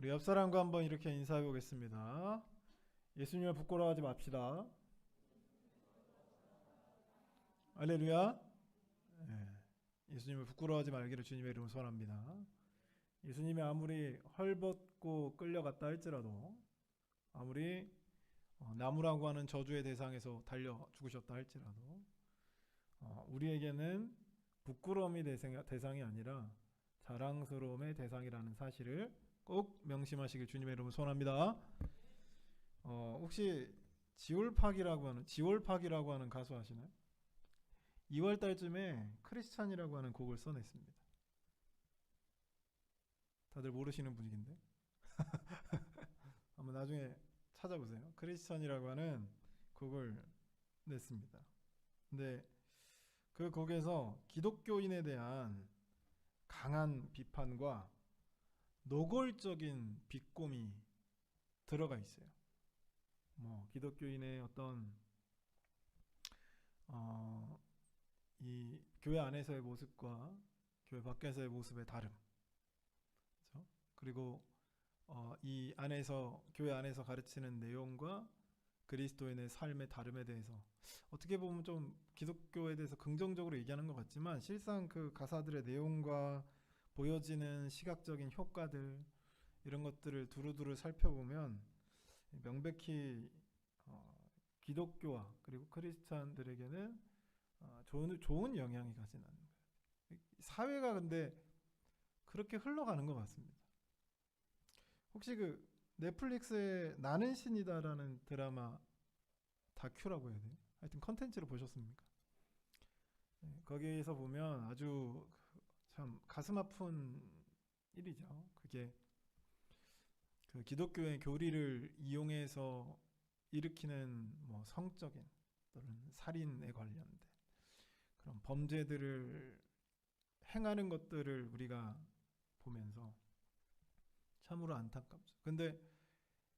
우리 옆 사람과 한번 이렇게 인사해 보겠습니다. 예수님을 부끄러워하지 맙시다. 할렐루야. 예수님을 부끄러워하지 말기를 주님의 이름으로 소원합니다. 예수님이 아무리 헐벗고 끌려갔다 할지라도, 아무리 나무라고 하는 저주의 대상에서 달려 죽으셨다 할지라도, 우리에게는 부끄러움이 대상이 아니라 자랑스러움의 대상이라는 사실을 꼭 명심하시길 주님의 이름으로 소원합니다. 혹시 지올팍이라고 하는 가수 아시나요? 2월 달쯤에 크리스찬이라고 하는 곡을 써냈습니다. 다들 모르시는 분위기인데 한번 나중에 찾아보세요. 크리스찬이라고 하는 곡을 냈습니다. 근데 그 곡에서 기독교인에 대한 강한 비판과 노골적인 비꼬미 들어가 있어요. 기독교인의 어떤 이 교회 안에서의 모습과 교회 밖에서의 모습의 다름, 그렇죠? 그리고 이 안에서 교회 안에서 가르치는 내용과 그리스도인의 삶의 다름에 대해서 어떻게 보면 좀 기독교에 대해서 긍정적으로 얘기하는 것 같지만 실상 그 가사들의 내용과 보여지는 시각적인 효과들 이런 것들을 두루두루 살펴보면 명백히 기독교와 그리고 크리스찬들에게는 좋은 영향이 가진 않는 거예요. 사회가 근데 그렇게 흘러가는 것 같습니다. 혹시 그 넷플릭스의 나는 신이다라는 드라마 다큐라고 해야 돼요? 하여튼 컨텐츠를 보셨습니까? 거기에서 보면 아주 참 가슴 아픈 일이죠. 그게 그 기독교의 교리를 이용해서 일으키는 성적인 또는 살인에 관련된 그런 범죄들을 행하는 것들을 우리가 보면서 참으로 안타깝죠. 근데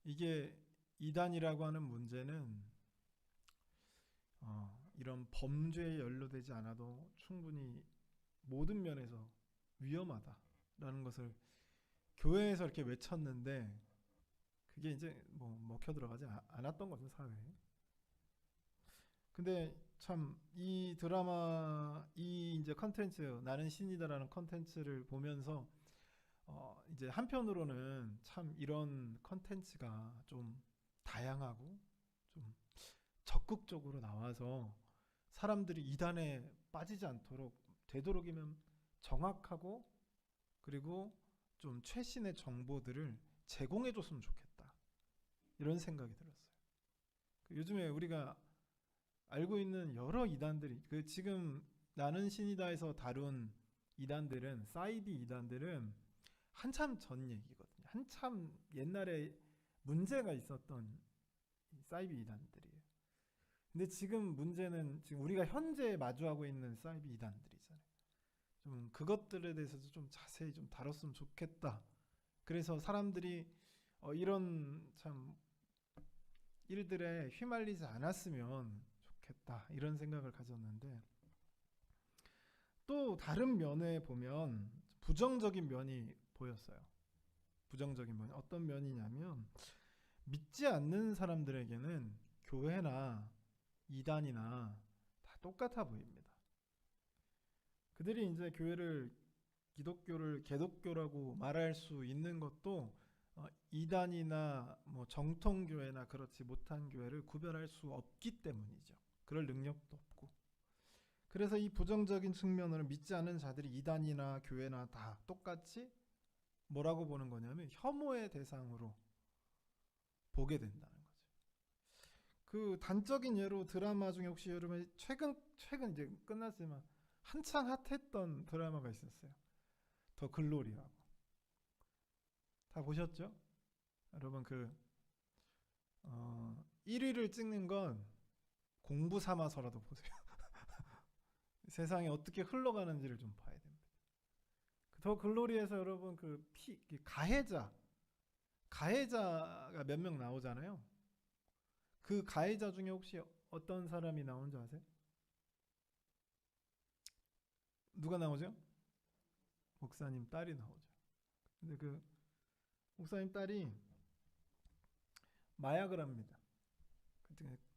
이게 이단이라고 하는 문제는 이런 범죄에 연루되지 않아도 충분히 모든 면에서 위험하다라는 것을 교회에서 이렇게 외쳤는데 그게 이제 먹혀 들어가지 않았던 거죠, 사회에. 근데 참 이 드라마 이 이제 컨텐츠 나는 신이다라는 컨텐츠를 보면서 이제 한편으로는 참 이런 컨텐츠가 좀 다양하고 좀 적극적으로 나와서 사람들이 이단에 빠지지 않도록 되도록이면 정확하고 그리고 좀 최신의 정보들을 제공해 줬으면 좋겠다. 이런 생각이 들었어요. 요즘에 우리가 알고 있는 여러 이단들이 그 지금 나는 신이다에서 다룬 이단들은 사이비 이단들은 한참 전 얘기거든요. 한참 옛날에 문제가 있었던 사이비 이단들이에요. 근데 지금 문제는 지금 우리가 현재 마주하고 있는 사이비 이단들이잖아요. 좀 그것들에 대해서도 좀 자세히 좀 다뤘으면 좋겠다. 그래서 사람들이 이런 참 일들에 휘말리지 않았으면 좋겠다 이런 생각을 가졌는데 또 다른 면에 보면 부정적인 면이 보였어요. 부정적인 면 어떤 면이냐면 믿지 않는 사람들에게는 교회나 이단이나 다 똑같아 보입니다. 그들이 이제 교회를 기독교를 개독교라고 말할 수 있는 것도 이단이나 정통교회나 그렇지 못한 교회를 구별할 수 없기 때문이죠. 그럴 능력도 없고. 그래서 이 부정적인 측면으로 믿지 않는 자들이 이단이나 교회나 다 똑같이 뭐라고 보는 거냐면 혐오의 대상으로 보게 된다는 거죠. 그 단적인 예로 드라마 중에 혹시 여러분 최근 이제 끝났지만 한창 핫했던 드라마가 있었어요. 더 글로리라고. 다 보셨죠? 여러분 1위를 찍는 건 공부 삼아서라도 보세요. 세상이 어떻게 흘러가는지를 좀 봐야 됩니다. 더 글로리에서 여러분 가해자가 몇 명 나오잖아요. 그 가해자 중에 혹시 어떤 사람이 나오는지 아세요? 누가 나오죠? 목사님 딸이 나오죠. 근데 목사님 딸이 마약을 합니다.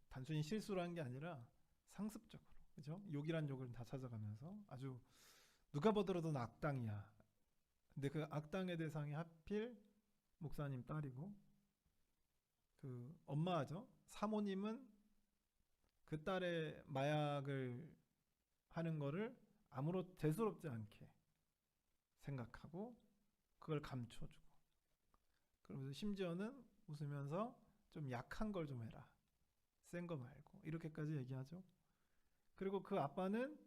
단순히 실수를 한 게 아니라 상습적으로, 그죠? 욕이란 욕을 다 찾아가면서 아주 누가 보더라도 악당이야. 근데 그 악당의 대상이 하필 목사님 딸이고, 그 엄마죠. 사모님은 그 딸의 마약을 하는 거를 아무렇 대수롭지 않게 생각하고 그걸 감춰주고, 그러면서 심지어는 웃으면서 좀 약한 걸 좀 해라, 센 거 말고, 이렇게까지 얘기하죠. 그리고 그 아빠는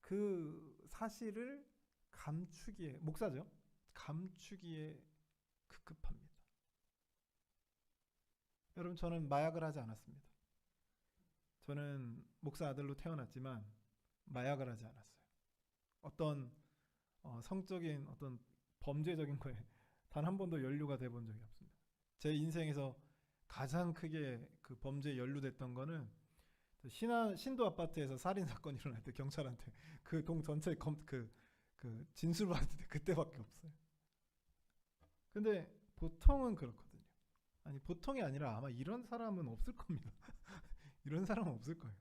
그 사실을 감추기에, 목사죠, 감추기에 급급합니다. 여러분, 저는 마약을 하지 않았습니다. 저는 목사 아들로 태어났지만 마약을 하지 않았어요. 어떤 성적인 어떤 범죄적인 거에 단 한 번도 연루가 돼 본 적이 없습니다. 제 인생에서 가장 크게 그 범죄에 연루됐던 거는 신도 아파트에서 살인 사건이 일어날 때 경찰한테 그 동 전체 그 진술 받을 때 그때밖에 없어요. 근데 보통은 그렇거든요. 아니, 보통이 아니라 아마 이런 사람은 없을 겁니다. 이런 사람은 없을 거예요.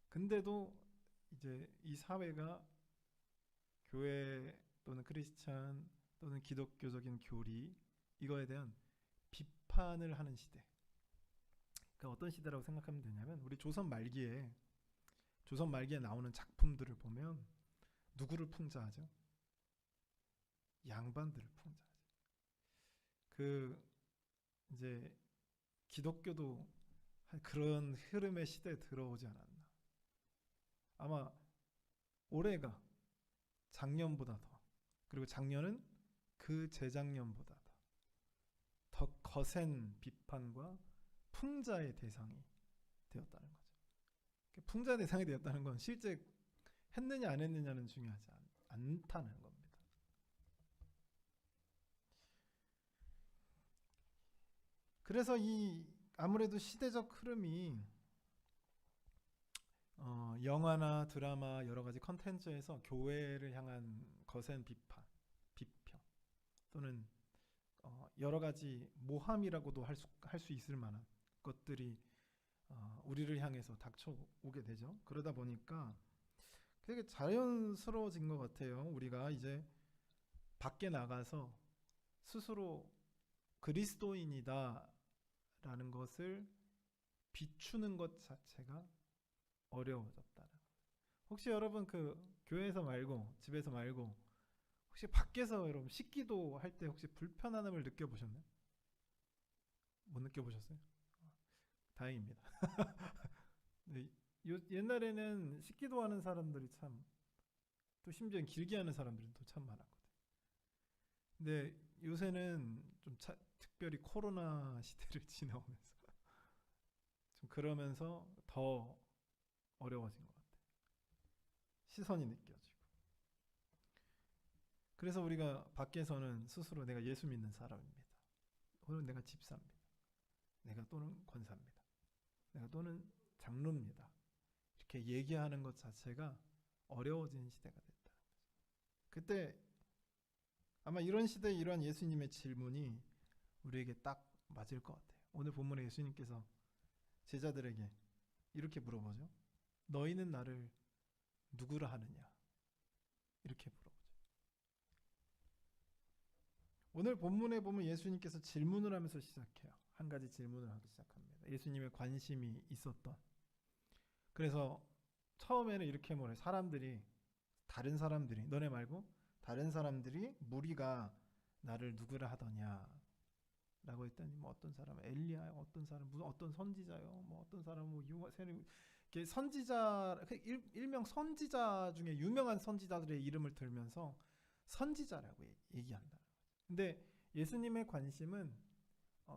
근데도 이제 이 사회가 교회 또는 크리스찬 또는 기독교적인 교리, 이거에 대한 비판을 하는 시대. 그러니까 어떤 시대라고 생각하면 되냐면, 우리 조선 말기에 나오는 작품들을 보면 누구를 풍자하죠? 양반들을 풍자하죠. 그 이제 기독교도 그런 흐름의 시대에 들어오지 않았나. 아마 올해가 작년보다 더, 그리고 작년은 그 재작년보다 더 거센 비판과 풍자의 대상이 되었다는 거죠. 풍자 대상이 되었다는 건 실제 했느냐 안 했느냐는 중요하지 않다는 겁니다. 그래서 이 아무래도 시대적 흐름이 영화나 드라마 여러 가지 컨텐츠에서 교회를 향한 거센 비판, 비평, 또는 여러 가지 모함이라고도 할 수 있을 만한 것들이 우리를 향해서 닥쳐오게 되죠. 그러다 보니까 되게 자연스러워진 것 같아요. 우리가 이제 밖에 나가서 스스로 그리스도인이다 라는 것을 비추는 것 자체가 어려워졌다는. 혹시 여러분 그 교회에서 말고 집에서 말고 혹시 밖에서 여러분 식기도 할 때 혹시 불편함을 느껴보셨나요? 못 느껴보셨어요? 다행입니다. 네, 옛날에는 식기도 하는 사람들이 참, 또 심지어 길게 하는 사람들은 또 참 많았거든요. 근데 요새는 좀 특별히 코로나 시대를 지나오면서 좀 그러면서 더 어려워진 것 같아요. 시선이 느껴지고. 그래서 우리가 밖에서는 스스로 내가 예수 믿는 사람입니다, 혹은 내가 집사입니다, 내가 또는 권사입니다, 내가 또는 장로입니다, 이렇게 얘기하는 것 자체가 어려워진 시대가 됐다. 그때 아마 이런 시대에 이러한 예수님의 질문이 우리에게 딱 맞을 것 같아요. 오늘 본문에 예수님께서 제자들에게 이렇게 물어보죠. 너희는 나를 누구라 하느냐? 이렇게 물어보죠. 오늘 본문에 보면 예수님께서 질문을 하면서 시작해요. 한 가지 질문을 하기 시작합니다. 예수님의 관심이 있었던. 그래서 처음에는 이렇게 말해요. 다른 사람들이, 너네 말고 다른 사람들이, 무리가 나를 누구라 하더냐 라고 했더니, 뭐 어떤 사람은 엘리야요, 어떤 사람은 무슨 어떤 선지자요, 뭐 어떤 사람은 뭐 선지자, 일명 선지자 중에 유명한 선지자들의 이름을 들면서 선지자라고 얘기한다. 근데 예수님의 관심은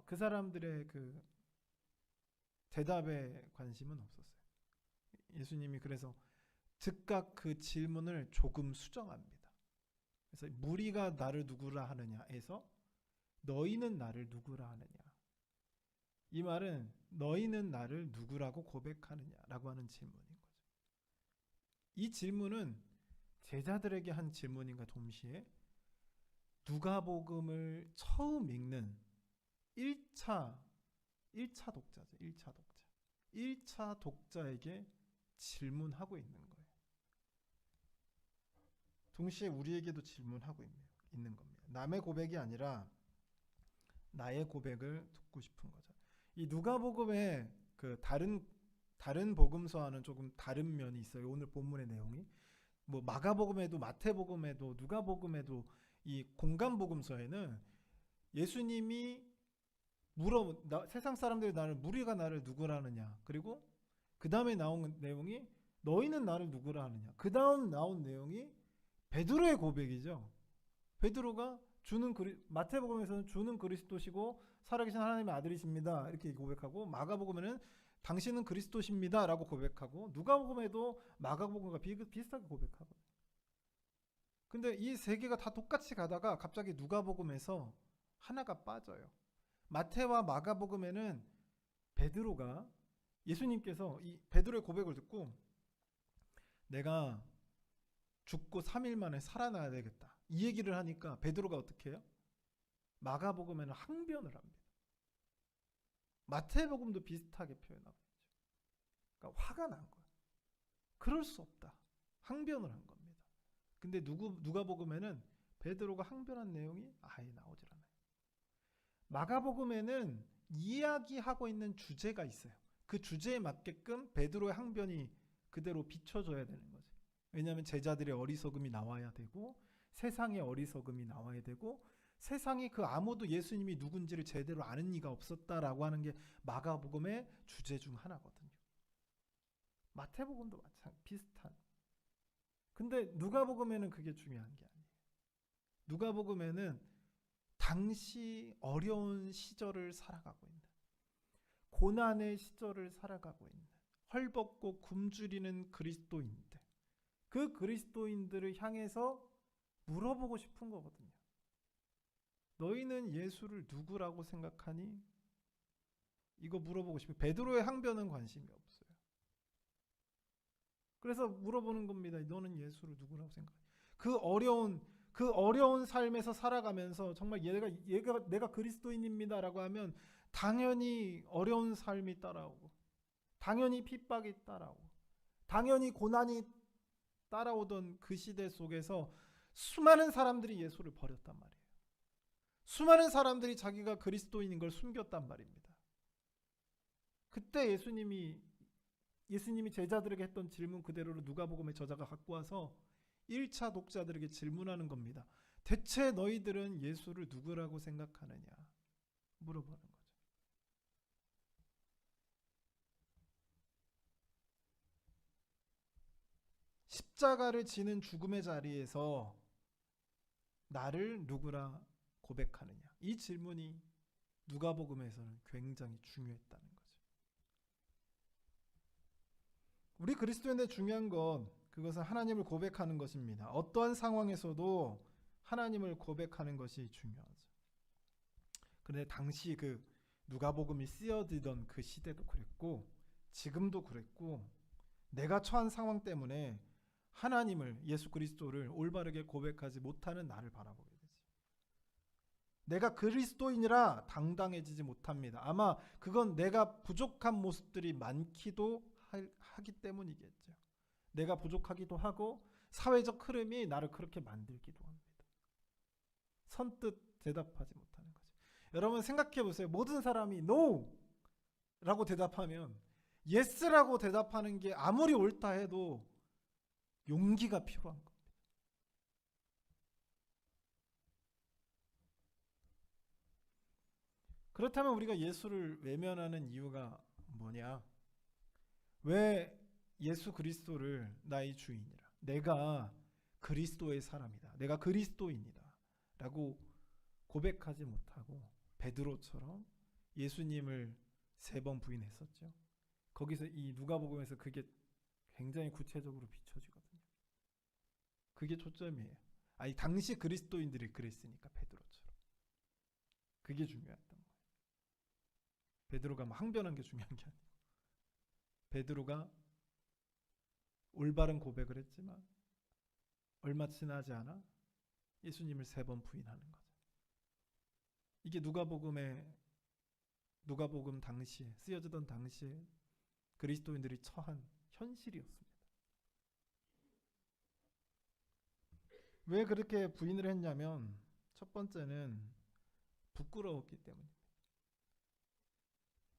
그 사람들의 그 대답에 관심은 없었어요. 예수님이 그래서 즉각 그 질문을 조금 수정합니다. 그래서 무리가 나를 누구라 하느냐에서 너희는 나를 누구라 하느냐, 이 말은 너희는 나를 누구라고 고백하느냐라고 하는 질문인 거죠. 이 질문은 제자들에게 한 질문인가 동시에 누가복음을 처음 읽는 1차 독자죠. 1차 독자. 1차 독자에게 질문하고 있는 거예요. 동시에 우리에게도 질문하고 있는 겁니다. 남의 고백이 아니라 나의 고백을 듣고 싶은 거죠. 이 누가복음의 그 다른 복음서와는 조금 다른 면이 있어요. 오늘 본문의 내용이 뭐 마가복음에도 마태복음에도 누가복음에도 이 공간복음서에는 예수님이 세상 사람들이 무리가 나를 누구라 하느냐, 그리고 그 다음에 나온 내용이 너희는 나를 누구라 하느냐, 그 다음 나온 내용이 베드로의 고백이죠. 베드로가 마태복음에서는 주는 그리스도시고 살아계신 하나님의 아들이십니다 이렇게 고백하고, 마가복음에는 당신은 그리스도십니다 라고 고백하고, 누가복음에도 마가복음과 비슷하게 고백하고. 근데 이 세 개가 다 똑같이 가다가 갑자기 누가복음에서 하나가 빠져요. 마태와 마가복음에는 베드로가, 예수님께서 이 베드로의 고백을 듣고 내가 죽고 3일 만에 살아나야 되겠다 이 얘기를 하니까 베드로가 어떻게 해요? 마가복음에는 항변을 합니다. 마태복음도 비슷하게 표현하고 있죠. 그러니까 화가 난 거예요. 그럴 수 없다. 항변을 한 겁니다. 근데 누가복음에는 베드로가 항변한 내용이 아예 나오질 않아요. 마가복음에는 이야기하고 있는 주제가 있어요. 그 주제에 맞게끔 베드로의 항변이 그대로 비춰져야 되는 거죠. 왜냐하면 제자들의 어리석음이 나와야 되고, 세상의 어리석음이 나와야 되고, 세상이 그 아무도 예수님이 누군지를 제대로 아는 이가 없었다라고 하는 게 마가복음의 주제 중 하나거든요. 마태복음도 비슷한. 근데 누가복음에는 그게 중요한 게 아니에요. 누가복음에는 당시 어려운 시절을 살아가고 있는, 고난의 시절을 살아가고 있는, 헐벗고 굶주리는 그리스도인들, 그 그리스도인들을 향해서 물어보고 싶은 거거든요. 너희는 예수를 누구라고 생각하니? 이거 물어보고 싶어요. 베드로의 항변은 관심이 없어요. 그래서 물어보는 겁니다. 너는 예수를 누구라고 생각하니? 그 어려운 삶에서 살아가면서 정말 내가 그리스도인입니다라고 하면 당연히 어려운 삶이 따라오고, 당연히 핍박이 따라오고, 당연히 고난이 따라오던 그 시대 속에서 수많은 사람들이 예수를 버렸단 말이에요. 수많은 사람들이 자기가 그리스도인인 걸 숨겼단 말입니다. 그때 예수님이 제자들에게 했던 질문 그대로를 누가복음의 저자가 갖고 와서 1차 독자들에게 질문하는 겁니다. 대체 너희들은 예수를 누구라고 생각하느냐? 물어보는 거죠. 십자가를 지는 죽음의 자리에서 나를 누구라 고백하느냐? 이 질문이 누가복음에서는 굉장히 중요했다는 거죠. 우리 그리스도인의 중요한 건 그것은 하나님을 고백하는 것입니다. 어떠한 상황에서도 하나님을 고백하는 것이 중요하죠. 그런데 당시 그 누가복음이 쓰여지던 그 시대도 그랬고, 지금도 그랬고, 내가 처한 상황 때문에 하나님을, 예수 그리스도를 올바르게 고백하지 못하는 나를 바라보게 되지. 내가 그리스도인이라 당당해지지 못합니다. 아마 그건 내가 부족한 모습들이 많기도 하기 때문이겠죠. 내가 부족하기도 하고 사회적 흐름이 나를 그렇게 만들기도 합니다. 선뜻 대답하지 못하는 거죠. 여러분 생각해 보세요. 모든 사람이 No! 라고 대답하면 Yes라고 대답하는 게 아무리 옳다 해도 용기가 필요한 겁니다. 그렇다면 우리가 예수를 외면하는 이유가 뭐냐? 왜 예수 그리스도를 나의 주인이라, 내가 그리스도의 사람이다, 내가 그리스도인이다 라고 고백하지 못하고 베드로처럼 예수님을 3번 부인했었죠. 거기서 이 누가복음에서 그게 굉장히 구체적으로 비춰지거든요. 그게 초점이에요. 아니 당시 그리스도인들이 그랬으니까 베드로처럼. 그게 중요했던 거예요. 베드로가 항변한 게 중요한 게 아니고, 베드로가 올바른 고백을 했지만 얼마 지나지 않아 예수님을 3번 부인하는 거죠. 이게 누가복음 당시에 쓰여지던 당시에 그리스도인들이 처한 현실이었습니다. 왜 그렇게 부인을 했냐면 첫 번째는 부끄러웠기 때문입니다.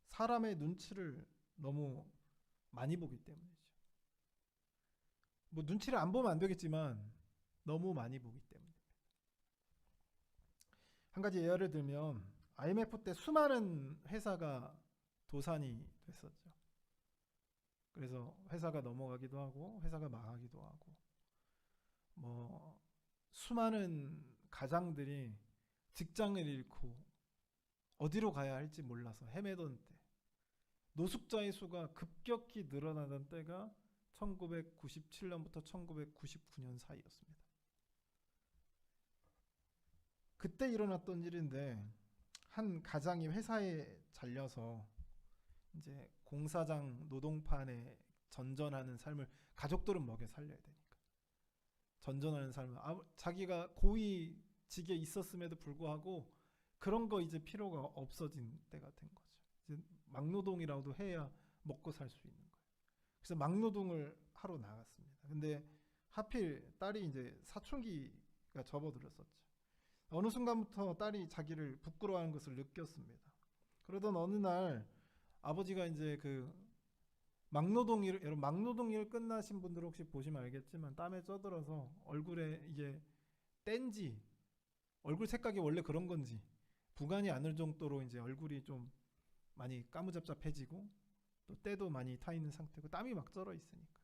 사람의 눈치를 너무 많이 보기 때문이죠. 뭐 눈치를 안 보면 안 되겠지만 너무 많이 보기 때문입니다. 한 가지 예를 들면 IMF 때 수많은 회사가 도산이 됐었죠. 그래서 회사가 넘어가기도 하고 회사가 망하기도 하고 뭐 수많은 가장들이 직장을 잃고 어디로 가야 할지 몰라서 헤매던 때, 노숙자의 수가 급격히 늘어나던 때가 1997년부터 1999년 사이였습니다. 그때 일어났던 일인데 한 가장이 회사에 잘려서 이제 공사장 노동판에 전전하는 삶을, 가족들은 먹여 살려야 되니까 전전하는 삶을, 자기가 고위직에 있었음에도 불구하고 그런 거 이제 필요가 없어진 때가 된 거죠. 이제 막노동이라도 해야 먹고 살 수 있는 거예요. 그래서 막노동을 하러 나갔습니다. 근데 하필 딸이 이제 사춘기가 접어들었었죠. 어느 순간부터 딸이 자기를 부끄러워하는 것을 느꼈습니다. 그러던 어느 날 아버지가 이제 그 여러분 막노동일 끝나신 분들 혹시 보시면 알겠지만 땀에 쪄들어서 얼굴에 이게 뗀지, 얼굴 색깔이 원래 그런 건지 부간이 않을 정도로 이제 얼굴이 좀 많이 까무잡잡해지고 또 때도 많이 타 있는 상태고 땀이 막 쩔어 있으니까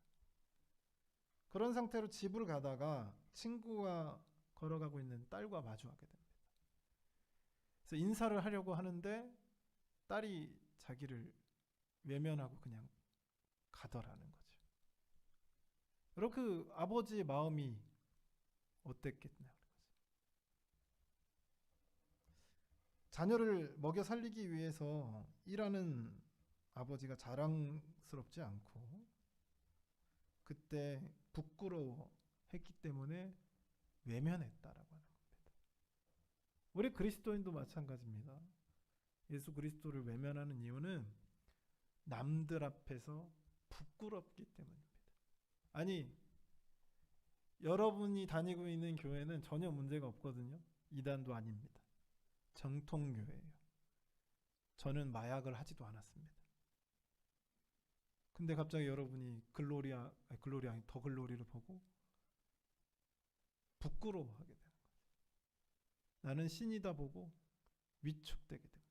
그런 상태로 집을 가다가 친구가 걸어가고 있는 딸과 마주하게 됩니다. 그래서 인사를 하려고 하는데 딸이 자기를 외면하고 그냥 가더라는 거죠. 여러분 그 아버지의 마음이 어땠겠냐. 자녀를 먹여 살리기 위해서 일하는 아버지가 자랑스럽지 않고 그때 부끄러워했기 때문에 외면했다라고 하는 겁니다. 우리 그리스도인도 마찬가지입니다. 예수 그리스도를 외면하는 이유는 남들 앞에서 부끄럽기 때문입니다. 아니, 여러분이 다니고 있는 교회는 전혀 문제가 없거든요. 이단도 아닙니다. 정통교회예요. 저는 마약을 하지도 않았습니다. 근데 갑자기 여러분이 더 글로리를 보고 부끄러워하게 되는 거예요. 나는 신이다 보고 위축되게 됩니다.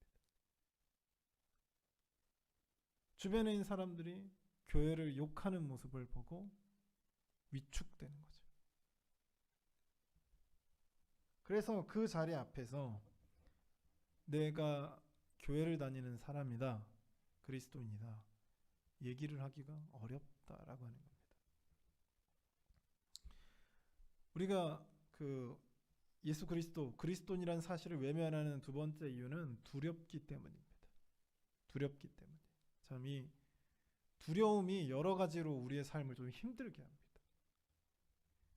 주변에 있는 사람들이 교회를 욕하는 모습을 보고 위축되는 거죠. 그래서 그 자리 앞에서 내가 교회를 다니는 사람이다, 그리스도인이다, 얘기를 하기가 어렵다라고 하는 겁니다. 우리가 그 예수 그리스도인이라는 사실을 외면하는 두 번째 이유는 두렵기 때문입니다. 두렵기 때문에. 참 이 두려움이 여러 가지로 우리의 삶을 좀 힘들게 합니다.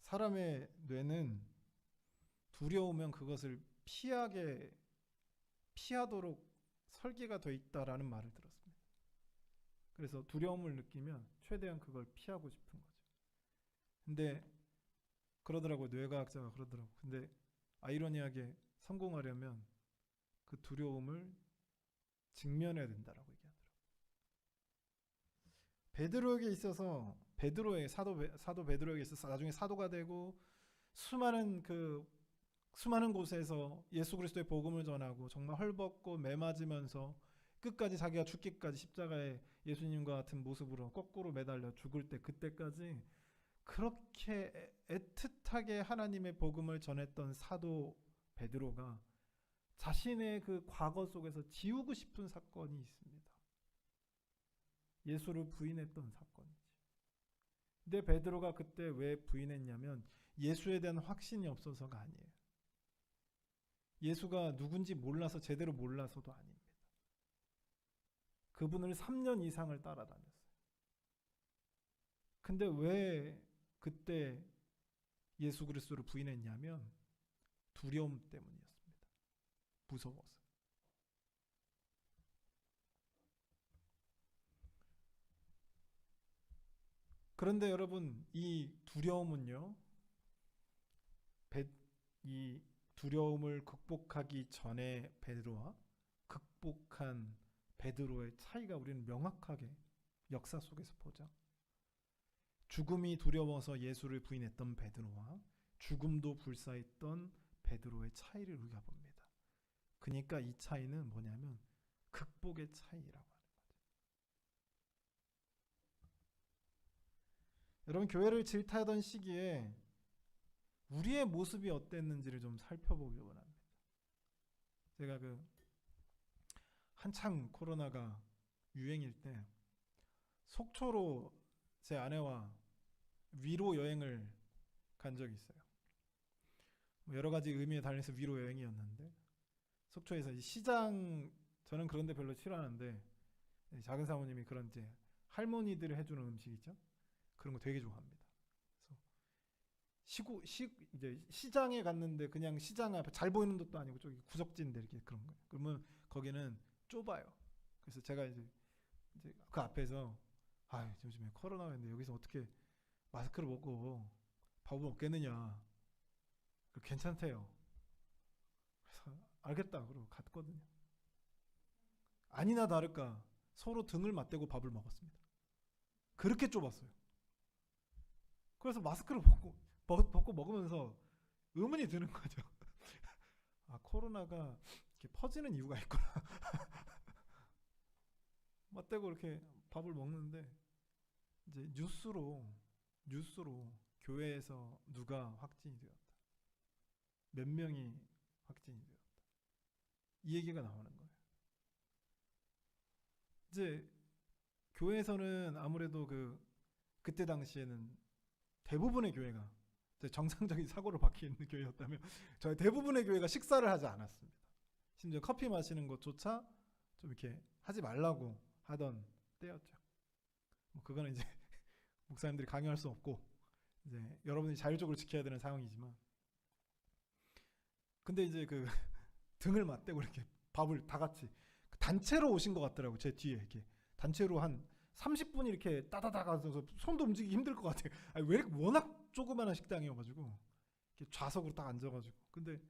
사람의 뇌는 두려우면 그것을 피하도록 설계가 되어 있다라는 말을 들었습니다. 그래서 두려움을 느끼면 최대한 그걸 피하고 싶은 거죠. 근데 그러더라고요. 뇌과학자가 그러더라고요. 근데 아이러니하게 성공하려면 그 두려움을 직면해야 된다라고 얘기하더라고요. 베드로에게 있어서 사도 베드로에게 있어서 나중에 사도가 되고 수많은 곳에서 예수 그리스도의 복음을 전하고 정말 헐벗고 매맞으면서 끝까지 자기가 죽기까지 십자가에 예수님과 같은 모습으로 거꾸로 매달려 죽을 때 그때까지 그렇게 애틋하게 하나님의 복음을 전했던 사도 베드로가 자신의 그 과거 속에서 지우고 싶은 사건이 있습니다. 예수를 부인했던 사건이지. 근데 베드로가 그때 왜 부인했냐면 예수에 대한 확신이 없어서가 아니에요. 예수가 누군지 몰라서, 제대로 몰라서도 아닙니다. 그분을 3년 이상을 따라다녔어요. 근데 왜 그때 예수 그리스도를 부인했냐면 두려움 때문이었습니다. 무서워서. 그런데 여러분, 이 두려움은요, 이 두려움을 극복하기 전에 베드로와 극복한 베드로의 차이가 우리는 명확하게 역사 속에서 보죠. 죽음이 두려워서 예수를 부인했던 베드로와 죽음도 불사했던 베드로의 차이를 우리가 봅니다. 그러니까 이 차이는 뭐냐면 극복의 차이라고 하는 거죠. 여러분, 교회를 질타하던 시기에 우리의 모습이 어땠는지를 좀 살펴보기 원합니다. 제가 한창 코로나가 유행일 때 속초로 제 아내와 위로 여행을 간 적이 있어요. 여러 가지 의미에 달려서 위로 여행이었는데, 속초에서 시장, 저는 그런 데 별로 싫어하는데 작은 사모님이 그런 이제 할머니들이 해주는 음식 있죠? 그런 거 되게 좋아합니다. 그래서 이제 시장에 갔는데 그냥 시장 앞에 잘 보이는 것도 아니고 저기 구석진데 이렇게 그런 거예요. 그러면 거기는 좁아요. 그래서 제가 이제 그 앞에서 요즘에 코로나인데 여기서 어떻게 마스크를 벗고 밥을 먹겠느냐. 괜찮대요. 그래서 알겠다 그러고 갔거든요. 아니나 다를까 서로 등을 맞대고 밥을 먹었습니다. 그렇게 좁았어요. 그래서 마스크를 벗고 먹으면서 의문이 드는 거죠. 코로나가 이렇게 퍼지는 이유가 있구나. 맞대고 이렇게 밥을 먹는데 이제 뉴스로 교회에서 누가 확진이 되었다. 몇 명이 확진이 되었다. 이 얘기가 나오는 거예요. 이제 교회에서는 아무래도 그때 당시에는 대부분의 교회가 정상적인 사고를 바뀌는 교회였다면 저희 대부분의 교회가 식사를 하지 않았습니다. 심지어 커피 마시는 것조차 좀 이렇게 하지 말라고 하던 때였죠. 그거는 이제 목사님들이 강요할 수 없고 이제 여러분이 자율적으로 지켜야 되는 상황이지만, 근데 이제 등을 맞대고 이렇게 밥을 다 같이 단체로 오신 것 같더라고요. 제 뒤에 이렇게 단체로 한 30분이 이렇게 따다닥 가서 손도 움직이기 힘들 것 같아요. 왜 이렇게 워낙 조그마한 식당이어가지고 이렇게 좌석으로 딱 앉아가지고. 근데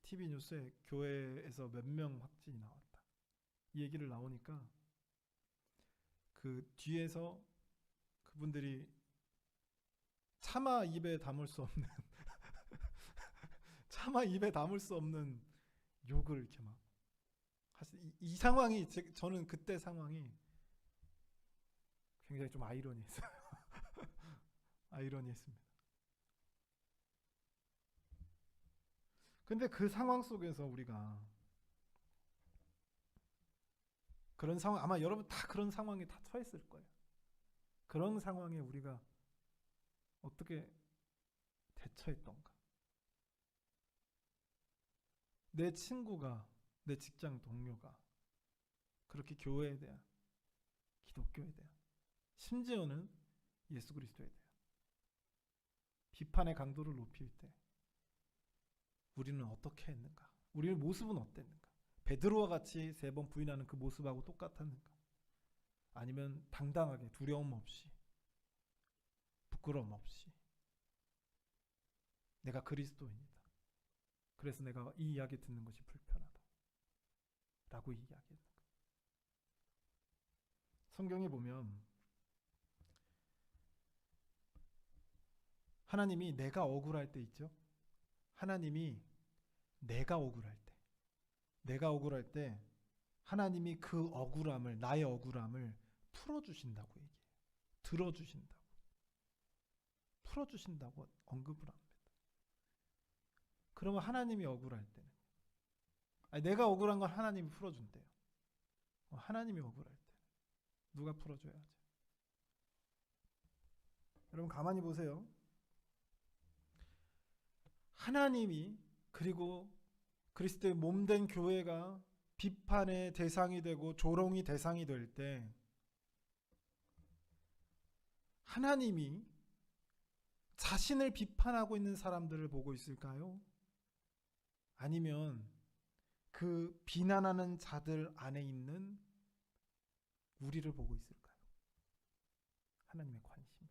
TV 뉴스에 교회에서 몇 명 확진이 나왔다. 이 얘기를 나오니까 그 뒤에서 그분들이 차마 입에 담을 수 없는 욕을 이렇게 막 이 상황이 저는 그때 상황이 굉장히 좀 아이러니했어요. 아이러니했습니다. 근데 그 상황 속에서 우리가 그런 상황, 아마 여러분 다 그런 상황에 다 처했을 거예요. 그런 상황에 우리가 어떻게 대처했던가? 내 친구가, 내 직장 동료가 그렇게 교회에 대한, 기독교에 대한, 심지어는 예수 그리스도에 대한 비판의 강도를 높일 때 우리는 어떻게 했는가? 우리의 모습은 어땠는가? 베드로와 같이 3번 부인하는 그 모습하고 똑같았는가? 아니면 당당하게 두려움 없이, 부끄러움 없이 내가 그리스도인이다. 그래서 내가 이 이야기 듣는 것이 불편하다. 라고 이야기했는 거예요. 성경에 보면 하나님이 내가 억울할 때 있죠. 하나님이 내가 억울할 때 하나님이 그 억울함을, 나의 억울함을 풀어주신다고 얘기해요. 들어주신다고, 풀어주신다고 언급을 합니다. 그러면 하나님이 억울할 때는, 내가 억울한 건 하나님이 풀어준대요. 하나님이 억울할 때 누가 풀어줘야지? 여러분 가만히 보세요. 하나님이, 그리고 그리스도의 몸된 교회가 비판의 대상이 되고 조롱이 대상이 될 때 하나님이 자신을 비판하고 있는 사람들을 보고 있을까요? 아니면 그 비난하는 자들 안에 있는 우리를 보고 있을까요? 하나님의 관심이.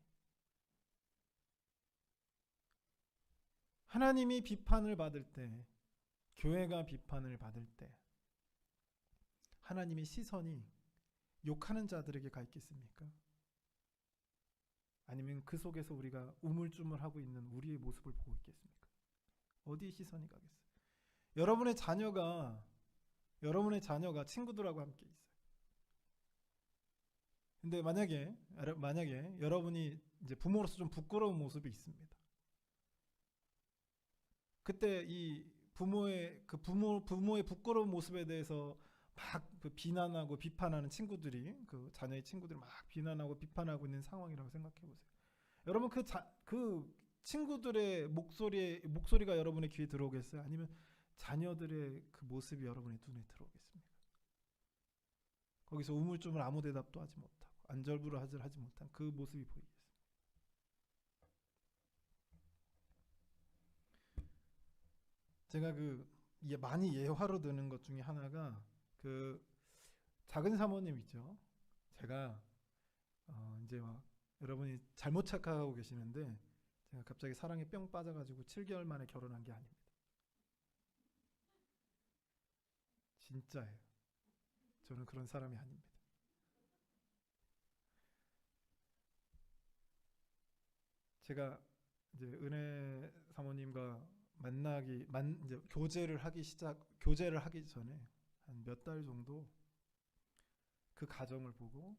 하나님이 비판을 받을 때, 교회가 비판을 받을 때 하나님의 시선이 욕하는 자들에게 가 있겠습니까? 아니면 그 속에서 우리가 우물쭈물하고 있는 우리의 모습을 보고 있겠습니까? 어디에 시선이 가겠어요? 여러분의 자녀가 친구들하고 함께 있어요. 근데 만약에 여러분이 이제 부모로서 좀 부끄러운 모습이 있습니다. 그때 이 부모의 부끄러운 모습에 대해서 막 그 비난하고 비판하는 친구들이, 그 자녀의 친구들이 막 비난하고 비판하고 있는 상황이라고 생각해 보세요. 여러분 그 친구들의 목소리가 여러분의 귀에 들어오겠어요? 아니면 자녀들의 그 모습이 여러분의 눈에 들어오겠습니까? 거기서 우물쭈물 아무 대답도 하지 못하고 안절부절하지 못한 그 모습이 보이겠습니다. 제가 많이 예화로 드는 것 중에 하나가 그 작은 사모님 있죠. 제가 이제 막 여러분이 잘못 착각하고 계시는데, 제가 갑자기 사랑에 뿅 빠져가지고 7개월 만에 결혼한 게 아닙니다. 진짜예요. 저는 그런 사람이 아닙니다. 제가 이제 은혜 사모님과 이제 교제를 하기 전에 한 몇 달 정도 그 가정을 보고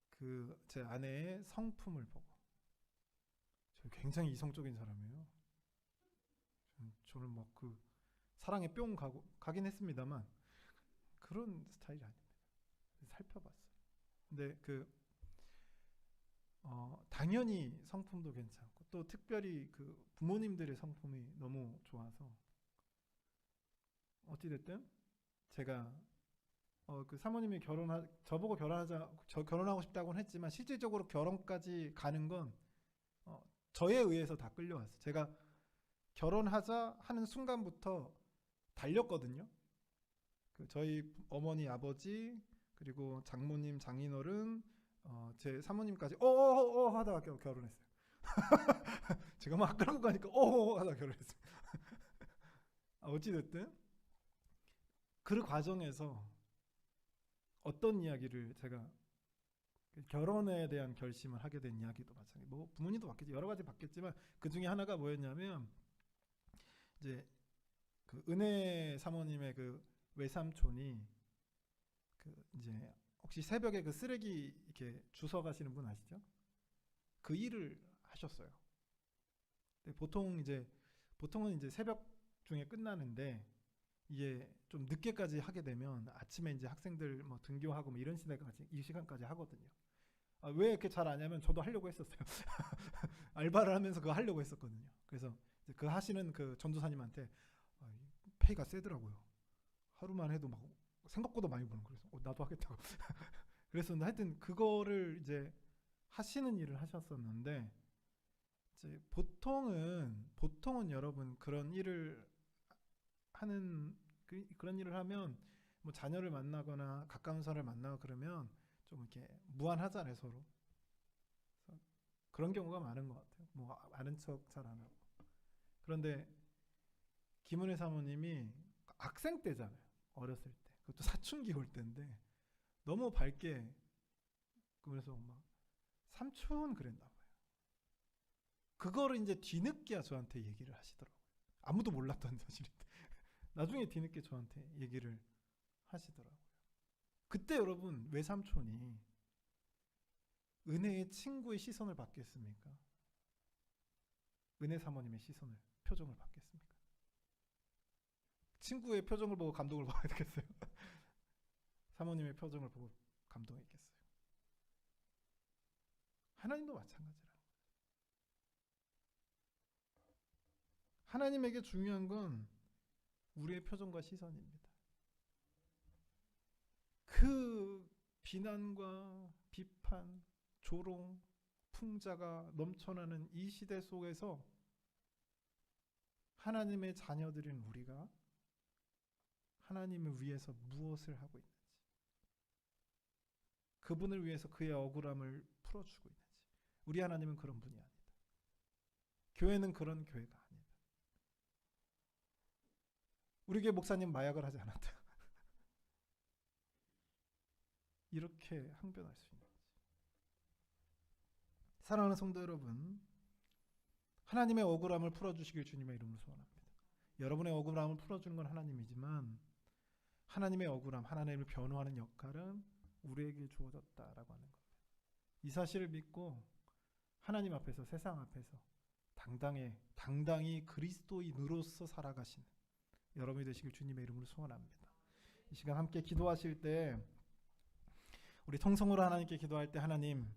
그 제 아내의 성품을 보고, 저 굉장히 이성적인 사람이에요. 저는 막 그 사랑에 뿅 가긴 했습니다만 그런 스타일이 아닙니다. 살펴봤어요. 근데 당연히 성품도 괜찮고, 또 특별히 그 부모님들의 성품이 너무 좋아서 어찌됐든 제가 그 사모님이 저보고 결혼하고 싶다고는 했지만 실질적으로 결혼까지 가는 건 저에 의해서 다 끌려왔어요. 제가 결혼하자 하는 순간부터 달렸거든요. 저희 어머니, 아버지, 그리고 장모님, 장인어른, 제 사모님까지 어어어 하다가 결혼했어요. 제가 막 끌고 가니까 어어 하다가 결혼했어요. 어찌됐든 그 과정에서 어떤 이야기를, 제가 결혼에 대한 결심을 하게 된 이야기도 마찬가지. 뭐 부모님도 바뀌지, 여러 가지 바뀌었지만 그 중에 하나가 뭐였냐면, 이제 그 은혜 사모님의 그 외삼촌이 이제 혹시 새벽에 그 쓰레기 이렇게 주워 가시는 분 아시죠? 그 일을 하셨어요. 보통은 이제 새벽 중에 끝나는데, 이게 좀 늦게까지 하게 되면 아침에 이제 학생들 뭐 등교하고 뭐 이런 이 시간까지 하거든요. 왜 이렇게 잘 아냐면 저도 하려고 했었어요. 알바를 하면서 그거 하려고 했었거든요. 그래서 그 하시는 그 전도사님한테 페이가 세더라고요. 하루만 해도 막 생각보다 많이 버는. 그래서 나도 하겠다고. 그래서 하여튼 그거를 이제 하시는 일을 하셨었는데, 이제 보통은 여러분 그런 일을 그런 일을 하면 뭐 자녀를 만나거나 가까운 사람을 만나고 그러면 좀 이렇게 무안하잖아요, 서로. 그런 경우가 많은 것 같아요. 뭐 아는 척 잘 안 하고. 그런데 김은혜 사모님이 학생 때잖아요. 어렸을 때. 그것도 사춘기 올 때인데 너무 밝게, 그래서 막 삼촌 그랬나 봐요. 그거를 이제 뒤늦게야 저한테 얘기를 하시더라고요. 아무도 몰랐던 사실인데 나중에 뒤늦게 저한테 얘기를 하시더라고요. 그때 여러분 외삼촌이 은혜의 친구의 시선을 받겠습니까? 은혜 사모님의 표정을 받겠습니까? 친구의 표정을 보고 감동을 받겠어요? 사모님의 표정을 보고 감동했겠어요? 하나님도 마찬가지라. 하나님에게 중요한 건 우리의 표정과 시선입니다. 그 비난과 비판, 조롱, 풍자가 넘쳐나는 이 시대 속에서 하나님의 자녀들인 우리가 하나님을 위해서 무엇을 하고 있는지, 그분을 위해서 그의 억울함을 풀어주고 있는지. 우리 하나님은 그런 분이 아니다. 교회는 그런 교회가 아니다. 우리 교회 목사님 마약을 하지 않았다. 이렇게 항변할 수 있는 거지. 사랑하는 성도 여러분, 하나님의 억울함을 풀어주시길 주님의 이름으로 소원합니다. 여러분의 억울함을 풀어주는 건 하나님이지만 하나님의 억울함, 하나님을 변호하는 역할은 우리에게 주어졌다라고 하는 겁니다. 이 사실을 믿고 하나님 앞에서, 세상 앞에서 당당히 그리스도인으로서 살아가시는 여러분이 되시길 주님의 이름으로 소원합니다. 이 시간 함께 기도하실 때, 우리 통성으로 하나님께 기도할 때, 하나님,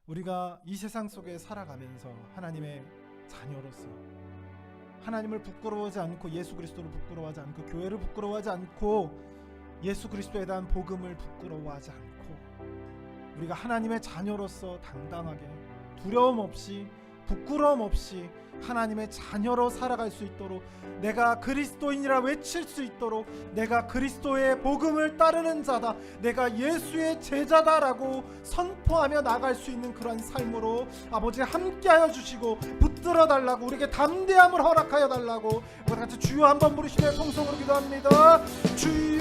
우리가 이 세상 속에 살아가면서 하나님의 자녀로서 하나님을 부끄러워하지 않고, 예수 그리스도를 부끄러워하지 않고, 교회를 부끄러워하지 않고, 예수 그리스도에 대한 복음을 부끄러워하지 않고, 우리가 하나님의 자녀로서 당당하게 두려움 없이 부끄러움 없이 하나님의 자녀로 살아갈 수 있도록, 내가 그리스도인이라 외칠 수 있도록, 내가 그리스도의 복음을 따르는 자다, 내가 예수의 제자다라고 선포하며 나갈 수 있는 그런 삶으로 아버지 함께하여 주시고 붙들어 달라고, 우리에게 담대함을 허락하여 달라고 우리 같이 주여 한번 부르시며 통성으로 기도합니다. 주여.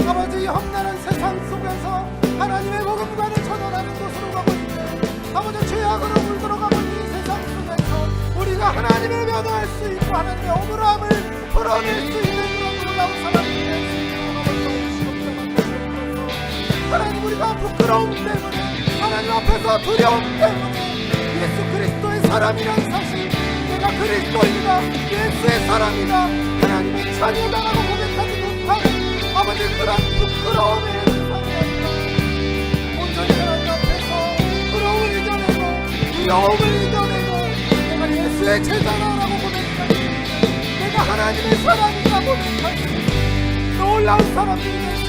아버지, 험난한 세상 속에서 하나님의 복음과는 전혀 다른 곳으로 가고 있는, 아버지 죄악으로 물들어가고 있는 이 세상 속에서 우리가 하나님을 변호할 수 있고 하나님의 억울함을 풀어낼 수 있는 그런 놀라운 사람이 될 수 있도록 아버지 하나님, 우리가 부끄러움 때문에, 하나님 앞에서 두려움 때문에 예수 그리스도의 사람이라는 사실, 내가 그리스도이다, 예수의 사람이다, 하나님의 자녀다라고 고백하지 못하는 아버지 그런 부끄러움의 세상이 아니라 온전히 하나님 앞에서 부끄러움을 이겨내고 두려움을 이겨내고 내가 예수의 제자라고 고백하는, 내가 하나님의 사람이라고 고백하는 놀라운 사람들이